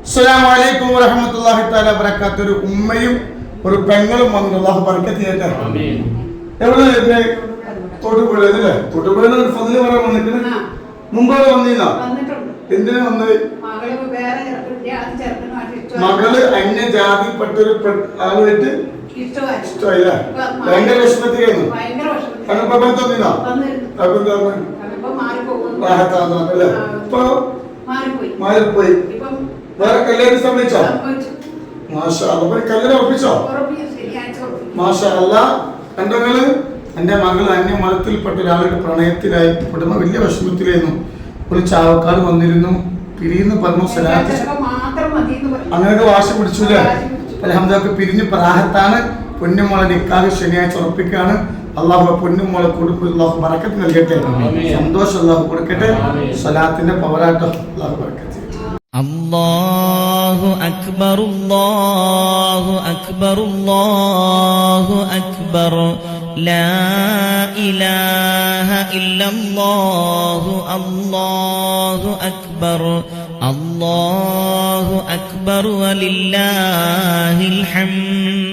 അസ്സലാമു അലൈക്കും വറഹ്മത്തുള്ളാഹി തആല വബറകാതുഹു. ഒരു ഉമ്മയും ഒരു പെങ്ങളും വന്നു. അല്ലാഹു ബർക്കത്ത് ചെയ്യട്ടെ. ആമീൻ. എവിടെ ഇരുന്നേ? തൊടുപുഴയിലല്ലേ? തൊടുപുഴയിൽ ഒരു ഫضل പറയാൻ വന്നിട്ടുണ്ട്. മുമ്പ് വന്നില്ല? എന്തിനാ വന്നത്? മകള് അന്യജാതിപ്പെട്ടൊരു ആളുമായിട്ട് ഇഷ്ടമായില്ല. ഭയങ്കര വിഷമത്തിലായിരുന്നു. അനുഭവം തോന്നില്ല? മാറിപ്പോയി. വേറെ കല്യാണം സമ്മതിച്ചോ? മാഷാ അല്ലാഹ്. കല്യാണം ഉറപ്പിച്ചോ? മാഷാ അല്ലാഹ്. എന്റെ മകൾ അന്യ മതത്തിൽപ്പെട്ട ഒരാളുടെ പ്രണയത്തിലായി കുടുംബം വലിയ വിഷമത്തിലായിരുന്നു. ഒരു ചാവക്കാർ വന്നിരുന്നു, പിരിയുന്നു പറഞ്ഞു. സലാത്ത് അങ്ങനെയൊക്കെ വാശി പിടിച്ചൂലേ? അൽഹംദുലില്ലാഹ് പിരിഞ്ഞ് പ്രാഹത്താണ്. പൊന്നുമോളെ നിക്കാഹ് ശനിയാഴ്ച ഉറപ്പിക്കുകയാണ്. അള്ളാഹു പൊന്നുമോളെ കുടുംബം അല്ലാഹു ബറക്കത്ത് നൽകട്ടെ, സന്തോഷം അല്ലാഹു കൊടുക്കട്ടെ. സലാത്തിന്റെ പവറാട്ടോ അല്ലാഹു ബറക്കത്ത്. അല്ലാഹു അക്ബർ അല്ലാഹു അക്ബർ അല്ലാഹു അക്ബർ ലാ ഇലാഹ ഇല്ലല്ലാഹു അല്ലാഹു അക്ബർ അല്ലാഹു അക്ബർ വലില്ലാഹിൽ ഹംദ്.